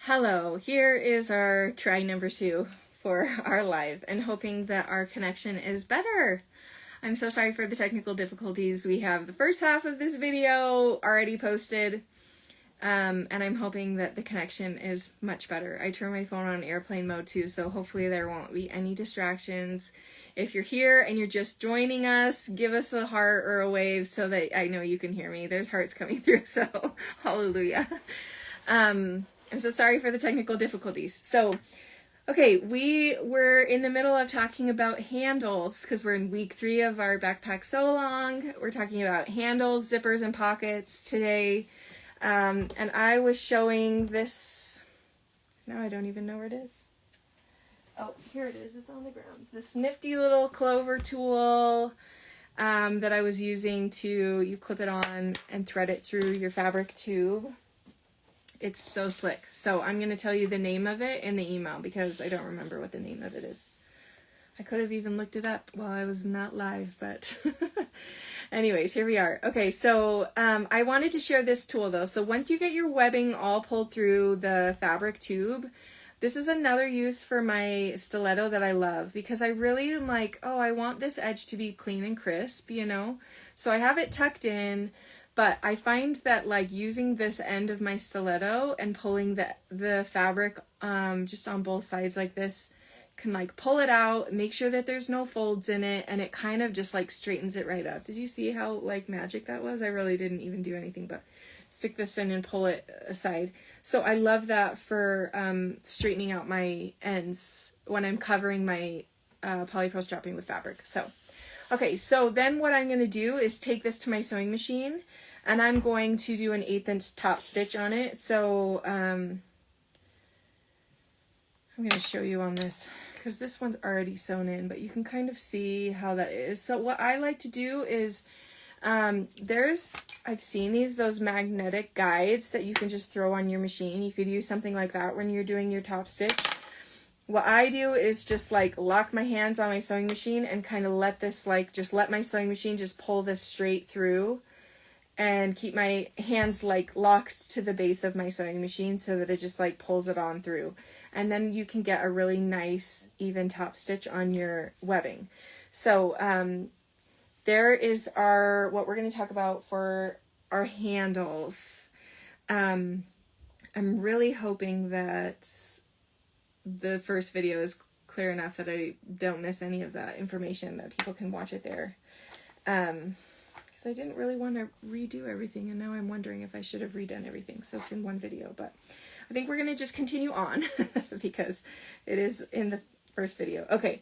Hello, here is our try number 2 for our live and hoping that our connection is better. I'm so sorry for the technical difficulties. We have the first half of this video already posted and I'm hoping that the connection is much better. I turned my phone on airplane mode too, so hopefully there won't be any distractions. If you're here and you're just joining us, give us a heart or a wave so that I know you can hear me. There's hearts coming through, so hallelujah. I'm so sorry for the technical difficulties. So, okay, we were in the middle of talking about handles because we're in week 3 of our backpack Sewalong. We're talking about handles, zippers, and pockets today. And I was showing this, now I don't even know where it is. Oh, here it is. It's on the ground. This nifty little clover tool that I was using you clip it on and thread it through your fabric tube. It's so slick. So I'm going to tell you the name of it in the email because I don't remember what the name of it is. I could have even looked it up while I was not live, but anyways, here we are. Okay, so I wanted to share this tool though. So once you get your webbing all pulled through the fabric tube, this is another use for my stiletto that I love because I really am like, oh, I want this edge to be clean and crisp, you know? So I have it tucked in. But I find that like using this end of my stiletto and pulling the fabric just on both sides like this can like pull it out, make sure that there's no folds in it, and it kind of just like straightens it right up. Did you see how like magic that was? I really didn't even do anything but stick this in and pull it aside. So I love that for straightening out my ends when I'm covering my polypro strapping with fabric. So okay, so then what I'm going to do is take this to my sewing machine and I'm going to do an 1/8 inch top stitch on it. So I'm going to show you on this because this one's already sewn in, but you can kind of see how that is. So what I like to do is I've seen those magnetic guides that you can just throw on your machine. You could use something like that when you're doing your top stitch. What I do is just like lock my hands on my sewing machine and kind of let my sewing machine just pull this straight through and keep my hands like locked to the base of my sewing machine so that it just like pulls it on through. And then you can get a really nice even top stitch on your webbing. So there is what we're going to talk about for our handles. I'm really hoping that the first video is clear enough that I don't miss any of that information, that people can watch it there. Because I didn't really want to redo everything, and now I'm wondering if I should have redone everything, so it's in one video. But I think we're going to just continue on because it is in the first video. Okay,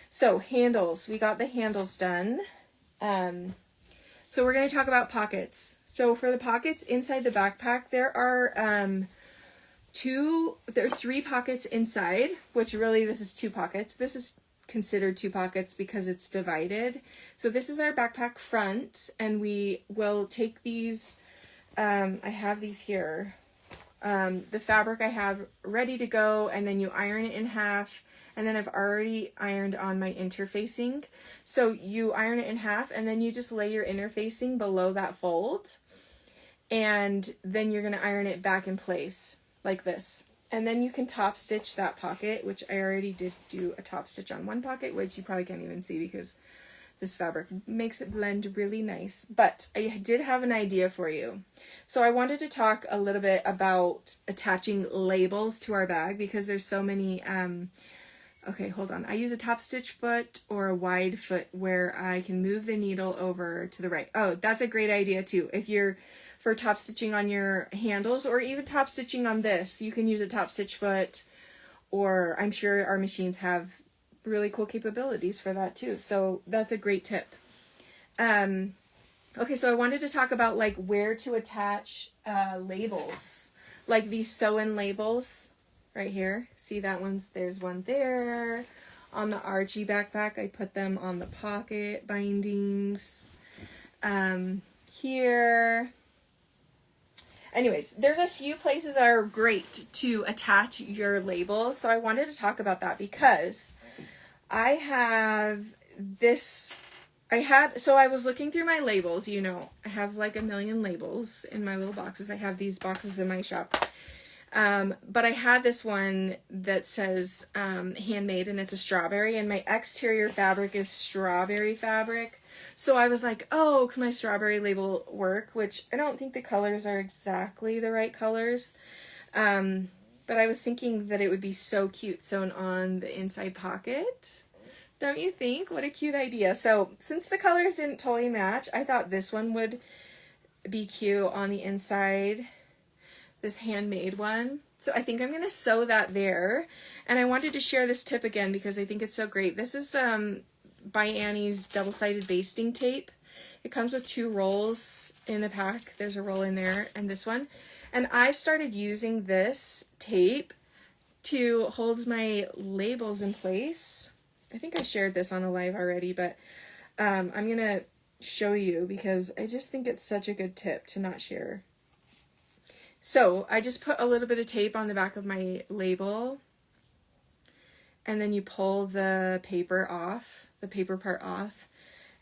so handles. We got the handles done. So we're going to talk about pockets. So for the pockets inside the backpack, there are 3 pockets inside, which really this is 2 pockets. This is considered 2 pockets because it's divided. So this is our backpack front, and we will take these, I have these here, the fabric I have ready to go, and then you iron it in half, and then I've already ironed on my interfacing. So you iron it in half, and then you just lay your interfacing below that fold, and then you're going to iron it back in place like this. And then you can top stitch that pocket, which I already did do a top stitch on one pocket, which you probably can't even see because this fabric makes it blend really nice. But I did have an idea for you. So I wanted to talk a little bit about attaching labels to our bag because there's so many, okay, hold on. I use a top stitch foot or a wide foot where I can move the needle over to the right. Oh, that's a great idea too. If you're for top stitching on your handles or even top stitching on this, you can use a top stitch foot, or I'm sure our machines have really cool capabilities for that too. So that's a great tip. Okay, so I wanted to talk about like where to attach labels, like these sew-in labels right here. See that there's one there. On the RG backpack, I put them on the pocket bindings. Here. Anyways, there's a few places that are great to attach your labels, so I wanted to talk about that because I have this, so I was looking through my labels, you know, I have like a million labels in my little boxes. I have these boxes in my shop, But I had this one that says handmade, and it's a strawberry, and my exterior fabric is strawberry fabric. So I was like, oh, can my strawberry label work? Which I don't think the colors are exactly the right colors. But I was thinking that it would be so cute sewn on the inside pocket. Don't you think? What a cute idea. So since the colors didn't totally match, I thought this one would be cute on the inside. This handmade one. So I think I'm going to sew that there. And I wanted to share this tip again because I think it's so great. This is by Annie's double-sided basting tape. It comes with 2 rolls in the pack. There's a roll in there and this one. And I've started using this tape to hold my labels in place. I think I shared this on a live already, but I'm going to show you because I just think it's such a good tip to not share. So I just put a little bit of tape on the back of my label, and then you pull the paper off, the paper part off,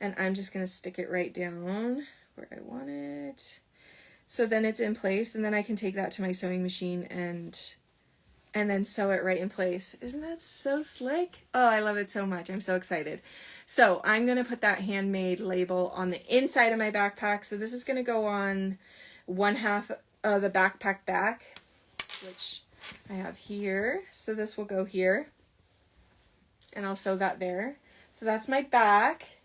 and I'm just going to stick it right down where I want it. So then it's in place, and then I can take that to my sewing machine and then sew it right in place. Isn't that so slick? Oh, I love it so much. I'm so excited. So I'm going to put that handmade label on the inside of my backpack. So this is going to go on one half of the backpack back, which I have here. So this will go here, and I'll sew that there. So that's my back,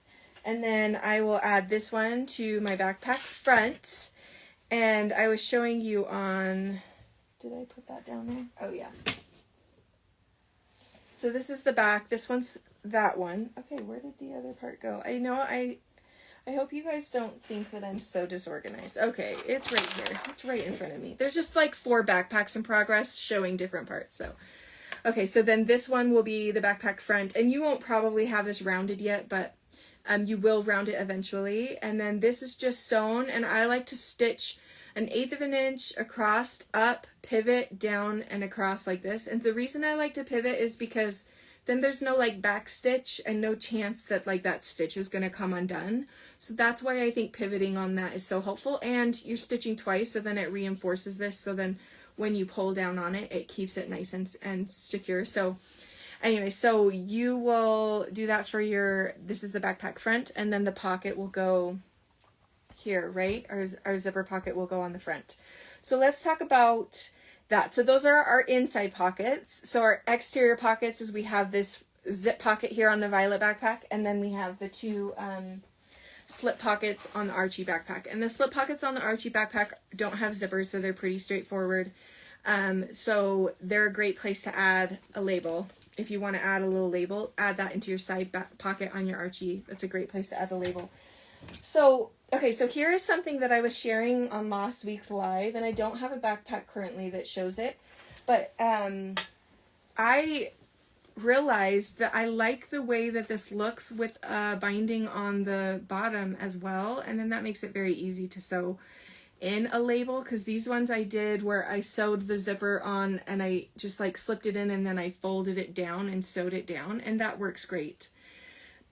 and then I will add this one to my backpack front. And I was showing you on, did I put that down there? Oh yeah. So this is the back. This one's that one. Okay, where did the other part go? I hope you guys don't think that I'm so disorganized. Okay, it's right here. It's right in front of me. There's just like 4 backpacks in progress showing different parts. So, okay, so then this one will be the backpack front, and you won't probably have this rounded yet, but you will round it eventually. And then this is just sewn, and I like to stitch 1/8 of an inch across, up, pivot, down, and across like this. And the reason I like to pivot is because then there's no like back stitch and no chance that like that stitch is going to come undone. So that's why I think pivoting on that is so helpful. And you're stitching twice, so then it reinforces this. So then when you pull down on it, it keeps it nice and secure. So anyway, so you will do that for this is the backpack front, and then the pocket will go here, right? Our zipper pocket will go on the front. So let's talk about that. So those are our inside pockets. So our exterior pockets is we have this zip pocket here on the Violet backpack, and then we have the 2 slip pockets on the Archie backpack. And the slip pockets on the Archie backpack don't have zippers, so they're pretty straightforward. So they're a great place to add a label. If you want to add a little label, add that into your side pocket on your Archie. That's a great place to add the label. So, okay, so here is something that I was sharing on last week's live, and I don't have a backpack currently that shows it, but I realized that I like the way that this looks with binding on the bottom as well, and then that makes it very easy to sew in a label, because these ones I did where I sewed the zipper on and I just like slipped it in and then I folded it down and sewed it down, and that works great.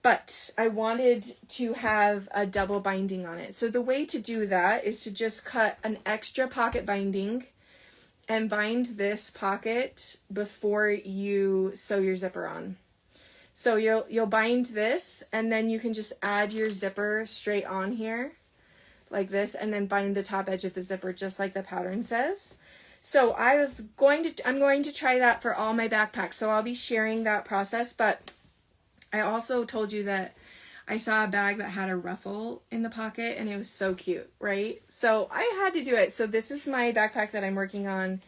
But I wanted to have a double binding on it. So the way to do that is to just cut an extra pocket binding and bind this pocket before you sew your zipper on. So you'll bind this, and then you can just add your zipper straight on here like this, and then bind the top edge of the zipper just like the pattern says. So I'm going to try that for all my backpacks. So I'll be sharing that process, but I also told you that I saw a bag that had a ruffle in the pocket, and it was so cute, right? So I had to do it. So this is my backpack that I'm working on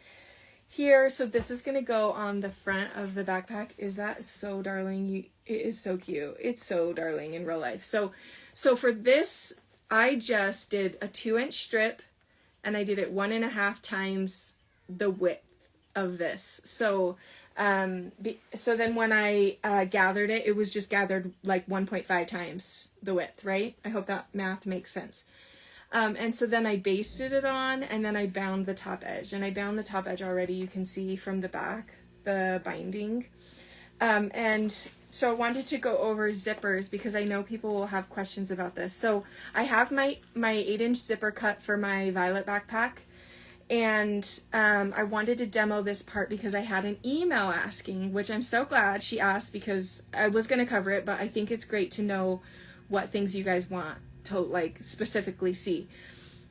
here. So this is going to go on the front of the backpack. Is that so darling? It is so cute. It's so darling in real life. So for this, I just did a 2-inch strip, and I did it 1.5 times the width of this. So then when I gathered it, it was just gathered like 1.5 times the width, right? I hope that math makes sense. And so then I basted it on, and then I bound the top edge. And I bound the top edge already, you can see from the back, the binding. And so I wanted to go over zippers because I know people will have questions about this. So I have my 8-inch zipper cut for my Violet backpack. And I wanted to demo this part because I had an email asking, which I'm so glad she asked, because I was going to cover it, but I think it's great to know what things you guys want to like specifically see.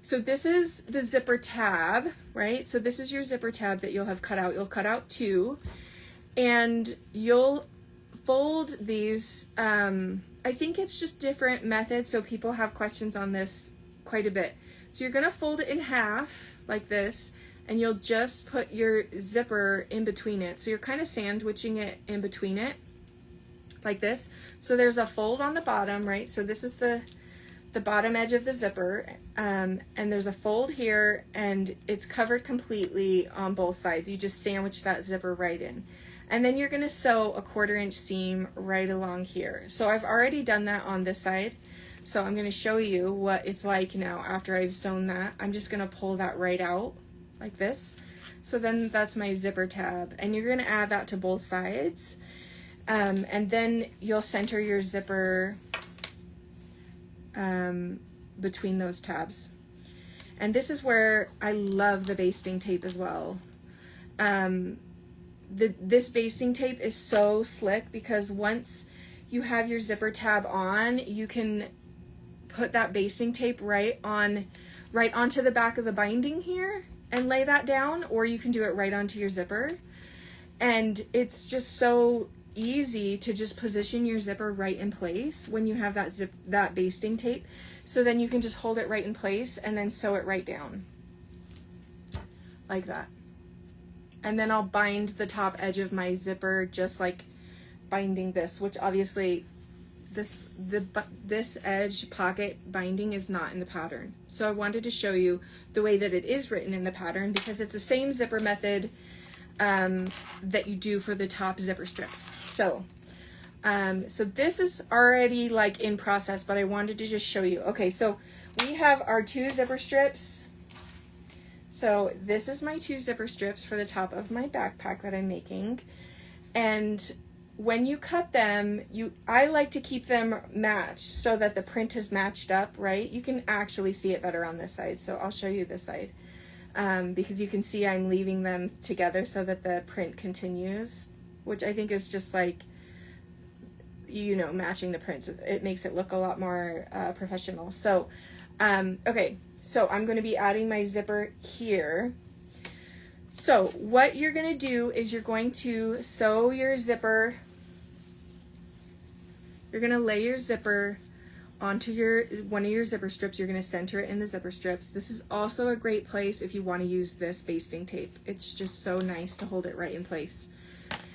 So this is the zipper tab, right? So this is your zipper tab that you'll have cut out. You'll cut out 2, and you'll fold these. I think it's just different methods, so people have questions on this quite a bit. So you're gonna fold it in half like this, and you'll just put your zipper in between it. So you're kind of sandwiching it in between it like this. So there's a fold on the bottom, right? So this is the bottom edge of the zipper, and there's a fold here, and it's covered completely on both sides. You just sandwich that zipper right in. And then you're gonna sew a 1/4 inch seam right along here. So I've already done that on this side. So I'm gonna show you what it's like now after I've sewn that. I'm just gonna pull that right out like this. So then that's my zipper tab, and you're gonna add that to both sides. And then you'll center your zipper between those tabs. And this is where I love the basting tape as well. This basting tape is so slick because once you have your zipper tab on, you can put that basting tape right onto the back of the binding here and lay that down, or you can do it right onto your zipper. And it's just so easy to just position your zipper right in place when you have that basting tape. So then you can just hold it right in place and then sew it right down like that. And then I'll bind the top edge of my zipper just like binding this, which obviously this edge pocket binding is not in the pattern. So I wanted to show you the way that it is written in the pattern, because it's the same zipper method that you do for the top zipper strips. So this is already like in process, but I wanted to just show you. Okay, so we have our 2 zipper strips. So this is my 2 zipper strips for the top of my backpack that I'm making. And when you cut them, I like to keep them matched so that the print is matched up, right? You can actually see it better on this side, so I'll show you this side. Because you can see I'm leaving them together so that the print continues, which I think is just like, you know, matching the prints. It makes it look a lot more professional. So, okay, so I'm going to be adding my zipper here. So what you're going to do is you're going to sew your zipper. You're going to lay your zipper onto one of your zipper strips. You're going to center it in the zipper strips. This is also a great place if you want to use this basting tape. It's just so nice to hold it right in place.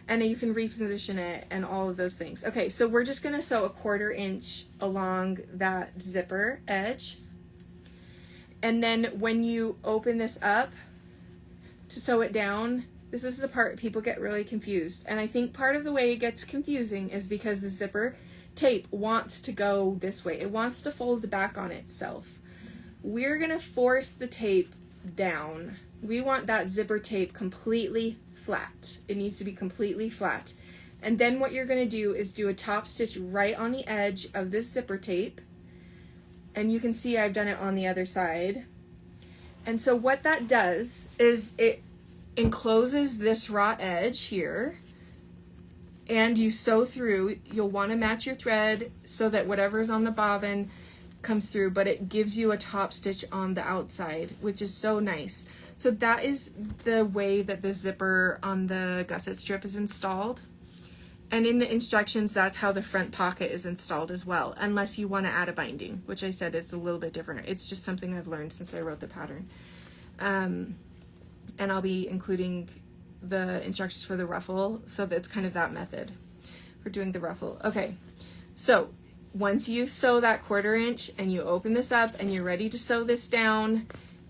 And then you can reposition it and all of those things. Okay, so we're just going to sew a 1/4 inch along that zipper edge. And then when you open this up to sew it down, this is the part people get really confused. And I think part of the way it gets confusing is because the zipper tape wants to go this way. It wants to fold back on itself. We're going to force the tape down. We want that zipper tape completely flat. It needs to be completely flat. And then what you're going to do is do a top stitch right on the edge of this zipper tape. And you can see I've done it on the other side. And so what that does is it encloses this raw edge here, and you sew through. You'll want to match your thread so that whatever's on the bobbin comes through, but it gives you a top stitch on the outside, which is so nice. So that is the way that the zipper on the gusset strip is installed. And in the instructions, that's how the front pocket is installed as well, unless you want to add a binding, which I said is a little bit different. It's just something I've learned since I wrote the pattern. And I'll be including the instructions for the ruffle, so that it's kind of that method for doing the ruffle. Okay, so once you sew that 1/4 inch and you open this up and you're ready to sew this down,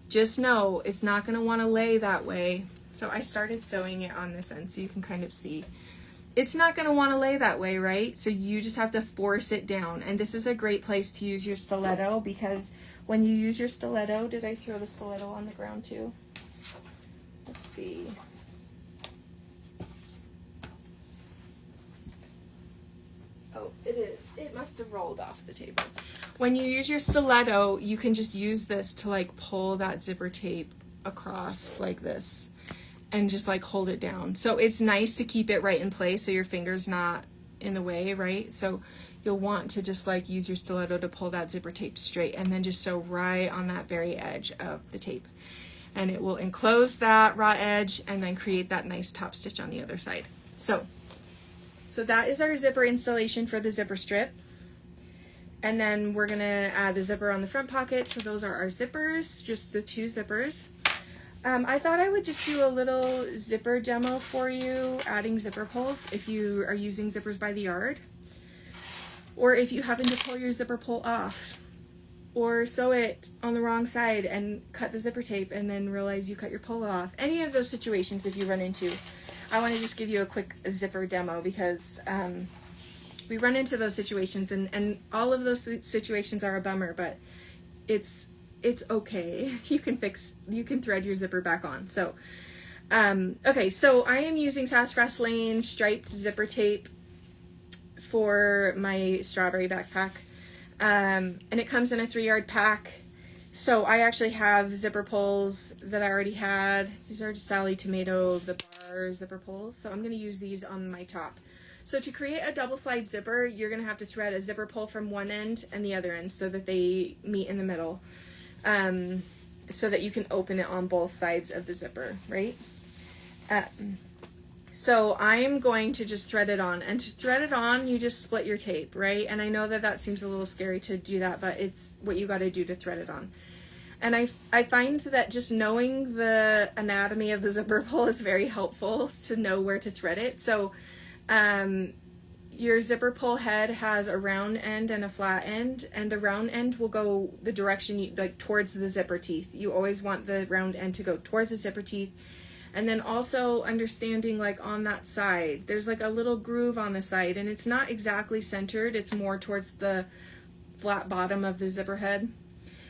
just know it's not going to want to lay that way. So I started sewing it on this end so you can kind of see. It's not going to want to lay that way, right? So you just have to force it down. And this is a great place to use your stiletto, because when you use your stiletto, did I throw the stiletto on the ground too? Let's see. Oh, it is. It must have rolled off the table. When you use your stiletto, you can just use this to like pull that zipper tape across like this and just like hold it down. So it's nice to keep it right in place so your finger's not in the way, right? So you'll want to just like use your stiletto to pull that zipper tape straight and then just sew right on that very edge of the tape. And it will enclose that raw edge and then create that nice top stitch on the other side. So that is our zipper installation for the zipper strip. And then we're gonna add the zipper on the front pocket. So those are our zippers, just the 2 zippers. I thought I would just do a little zipper demo for you, adding zipper pulls if you are using zippers by the yard, or if you happen to pull your zipper pull off, or sew it on the wrong side and cut the zipper tape and then realize you cut your pull off. Any of those situations if you run into, I want to just give you a quick zipper demo because we run into those situations and all of those situations are a bummer, but it's okay. You can thread your zipper back on. So, okay, so I am using Sassafras Lane striped zipper tape for my strawberry backpack. And it comes in a 3-yard pack. So I actually have zipper pulls that I already had. These are Sally Tomato, the bar zipper pulls. So I'm going to use these on my top. So to create a double slide zipper, you're going to have to thread a zipper pull from one end and the other end so that they meet in the middle. So that you can open it on both sides of the zipper, right? So I'm going to just thread it on, and to thread it on, you just split your tape, right? And I know that that seems a little scary to do that, but it's what you got to do to thread it on. And I find that just knowing the anatomy of the zipper pull is very helpful to know where to thread it. So, your zipper pull head has a round end and a flat end, and the round end will go the direction like towards the zipper teeth. You always want the round end to go towards the zipper teeth. And then also understanding like on that side, there's like a little groove on the side and it's not exactly centered. It's more towards the flat bottom of the zipper head.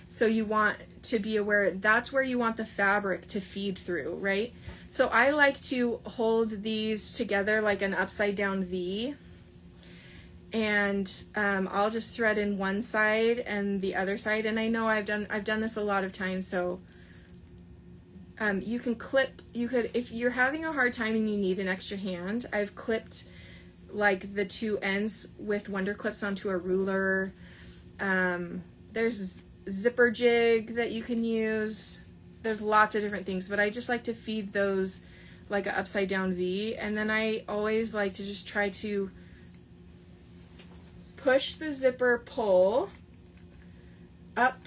So you want to be aware that's where you want the fabric to feed through, right? So I like to hold these together like an upside down V. And I'll just thread in one side and the other side. And I know I've done this a lot of times, so you could, if you're having a hard time and you need an extra hand, I've clipped like the 2 ends with Wonder Clips onto a ruler. There's zipper jig that you can use. There's lots of different things, but I just like to feed those like an upside down V. And then I always like to just try to push the zipper pull up,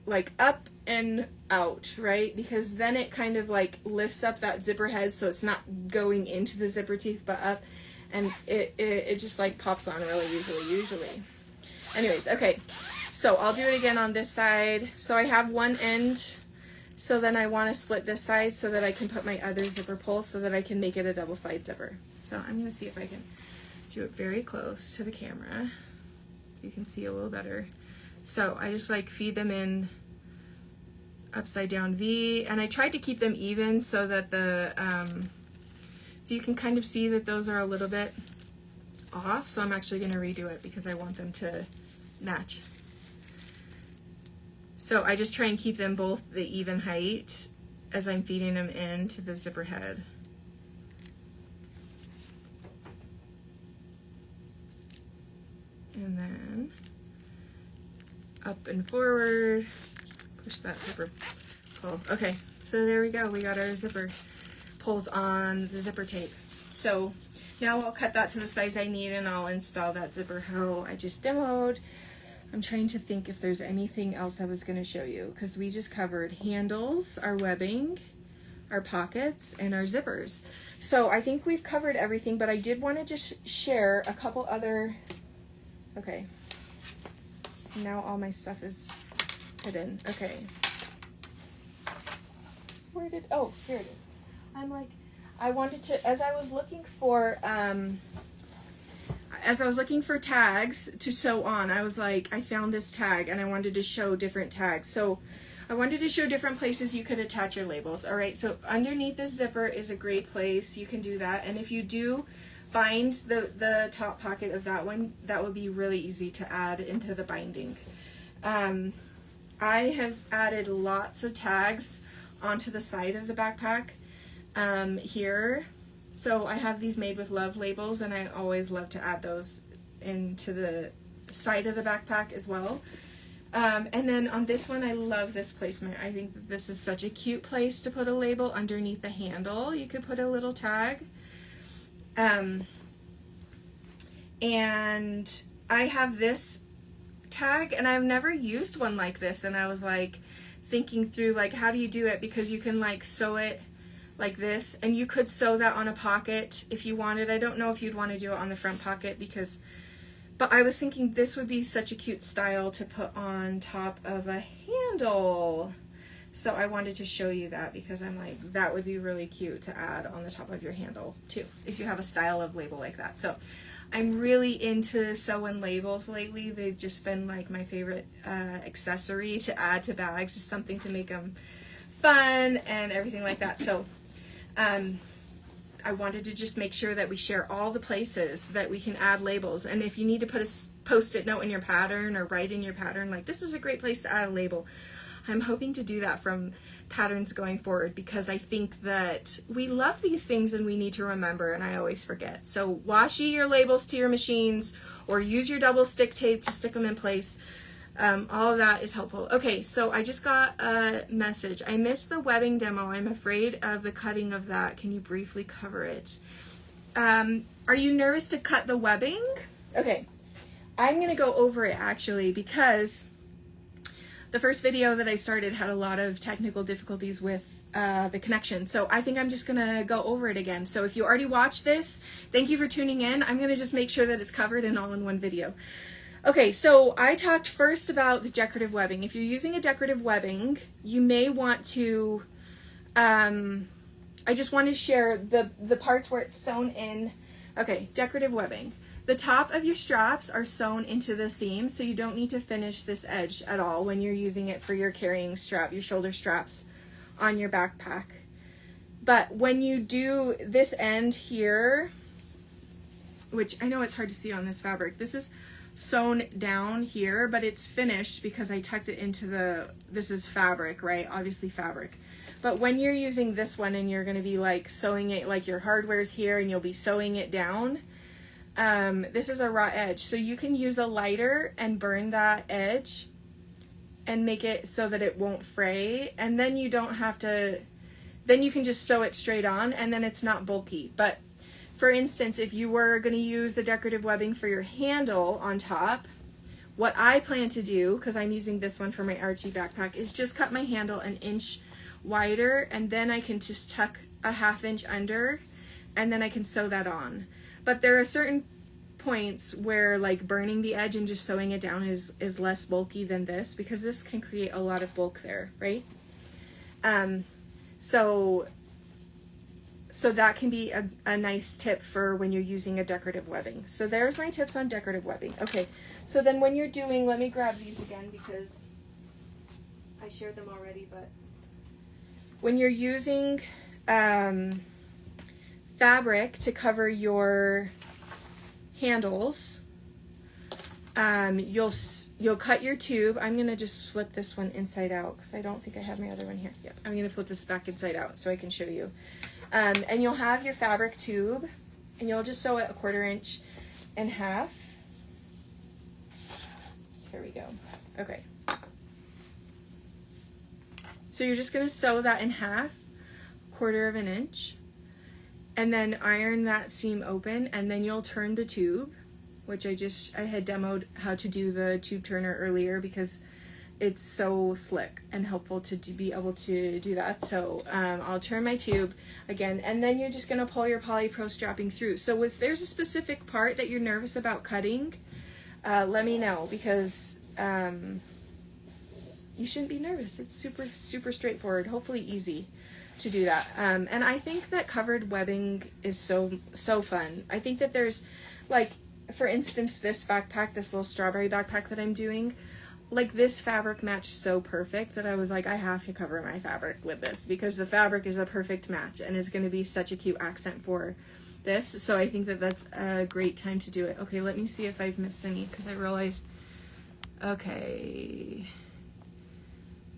like up and out, right? Because then it kind of like lifts up that zipper head so it's not going into the zipper teeth but up, and it just like pops on really usually. Anyways, okay, so I'll do it again on this side. So I have one end, so then I want to split this side so that I can put my other zipper pull so that I can make it a double slide zipper. So I'm going to see if I can do it very close to the camera so you can see a little better. So I just like feed them in upside down V, and I tried to keep them even so that the so you can kind of see that those are a little bit off. So I'm actually going to redo it because I want them to match. So I just try and keep them both the even height as I'm feeding them into the zipper head. And then up and forward, push that zipper pull. Okay, so there we go. We got our zipper pulls on the zipper tape. So now I'll cut that to the size I need and I'll install that zipper how I just demoed. I'm trying to think if there's anything else I was going to show you, because we just covered handles, our webbing, our pockets, and our zippers. So I think we've covered everything, but I did want to just share a couple other... Okay, now all my stuff is hidden. Okay. Where did... Oh, here it is. I'm like... I wanted to... As I was looking for tags to sew on, I was like, I found this tag and I wanted to show different tags. So I wanted to show different places you could attach your labels. All right, so underneath this zipper is a great place. You can do that. And if you do find the top pocket of that one, that would be really easy to add into the binding. I have added lots of tags onto the side of the backpack here. So I have these Made with Love labels, and I always love to add those into the side of the backpack as well. And then on this one, I love this placement. I think that this is such a cute place to put a label underneath the handle. You could put a little tag. And I have this tag, and I've never used one like this, and I was like thinking through like how do you do it, because you can like sew it like this, and you could sew that on a pocket if you wanted. I don't know if you'd want to do it on the front pocket, but I was thinking this would be such a cute style to put on top of a handle. So I wanted to show you that, because I'm like, that would be really cute to add on the top of your handle too, if you have a style of label like that. So I'm really into sewing labels lately. They've just been like my favorite accessory to add to bags, just something to make them fun and everything like that. So I wanted to just make sure that we share all the places that we can add labels. And if you need to put a post-it note in your pattern or write in your pattern, like this is a great place to add a label. I'm hoping to do that from patterns going forward, because I think that we love these things and we need to remember, and I always forget. So washi your labels to your machines, or use your double stick tape to stick them in place. All of that is helpful. Okay, so I just got a message. I missed the webbing demo. I'm afraid of the cutting of that. Can you briefly cover it? Are you nervous to cut the webbing? Okay, I'm going to go over it actually, because the first video that I started had a lot of technical difficulties with the connection. So I think I'm just going to go over it again. So if you already watched this, thank you for tuning in. I'm going to just make sure that it's covered and all in one video. Okay, so I talked first about the decorative webbing. If you're using a decorative webbing, you may want to, I just want to share the parts where it's sewn in. Okay, decorative webbing. The top of your straps are sewn into the seam, so you don't need to finish this edge at all when you're using it for your carrying strap, your shoulder straps on your backpack. But when you do this end here, which I know it's hard to see on this fabric, this is sewn down here, but it's finished because I tucked it into this is fabric, right? Obviously fabric. But when you're using this one and you're going to be like sewing it, like your hardware's here and you'll be sewing it down, this is a raw edge. So you can use a lighter and burn that edge and make it so that it won't fray. And then you don't have to, then you can just sew it straight on, and then it's not bulky. But for instance, if you were going to use the decorative webbing for your handle on top, what I plan to do, because I'm using this one for my Archie backpack, is just cut my handle an inch wider, and then I can just tuck a ½ inch under, and then I can sew that on. But there are certain points where like burning the edge and just sewing it down is less bulky than this, because this can create a lot of bulk there, right? So that can be a nice tip for when you're using a decorative webbing. So there's my tips on decorative webbing. Okay, so then when you're doing, let me grab these again because I shared them already, but when you're using fabric to cover your handles, you'll cut your tube. I'm gonna just flip this one inside out because I don't think I have my other one here. Yeah, I'm gonna flip this back inside out so I can show you. And you'll have your fabric tube, and you'll just sew it 1/4 inch in half. Here we go. Okay. So you're just gonna sew that in half, 1/4 inch, and then iron that seam open, and then you'll turn the tube, which I had demoed how to do the tube turner earlier because it's so slick and helpful to be able to do that. So I'll turn my tube again, and then you're just gonna pull your polypro strapping through. So if there's a specific part that you're nervous about cutting, let me know, because you shouldn't be nervous. It's super straightforward, hopefully easy to do that. And I think that covered webbing is so fun. I think that there's, like, for instance, this backpack, this little strawberry backpack that I'm doing, like, this fabric matched so perfect that I was like, I have to cover my fabric with this because the fabric is a perfect match and is going to be such a cute accent for this. So I think that that's a great time to do it. Okay, let me see if I've missed any, because I realized, okay,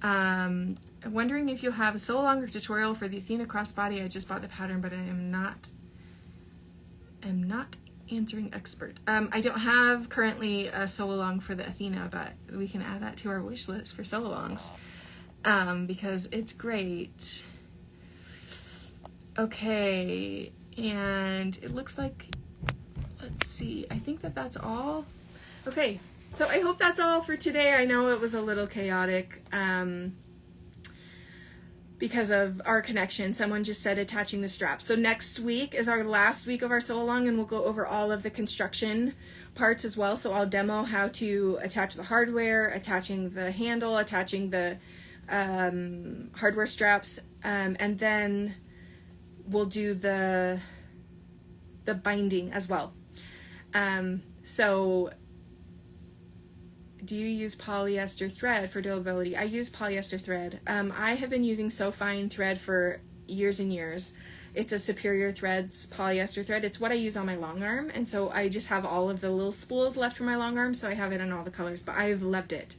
I'm wondering if you'll have a Sewalong or tutorial for the Athena crossbody. I just bought the pattern, but I am not answering expert. I don't have currently a Sewalong for the Athena, but we can add that to our wish list for Sewalongs, because it's great. Okay, and it looks like, let's see, I think that's all. Okay, so I hope that's all for today. I know it was a little chaotic because of our connection. Someone just said attaching the straps. So next week is our last week of our Sewalong, and we'll go over all of the construction parts as well. So I'll demo how to attach the hardware, attaching the handle, attaching the hardware straps, and then we'll do the binding as well. So do you use polyester thread for durability? I use polyester thread. I have been using So Fine thread for years and years. It's a Superior Threads polyester thread. It's what I use on my long arm, and so I just have all of the little spools left for my long arm, so I have it in all the colors, but I've loved it.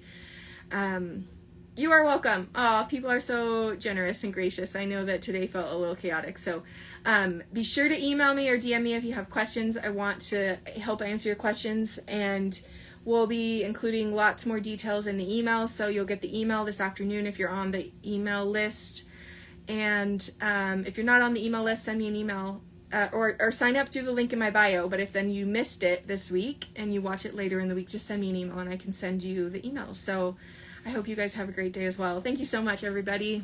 You are welcome. Oh, people are so generous and gracious. I know that today felt a little chaotic, so be sure to email me or DM me if you have questions. I want to help answer your questions, and we'll be including lots more details in the email, so you'll get the email this afternoon if you're on the email list. And if you're not on the email list, send me an email or sign up through the link in my bio. But if then you missed it this week and you watch it later in the week, just send me an email and I can send you the emails. So I hope you guys have a great day as well. Thank you so much, everybody.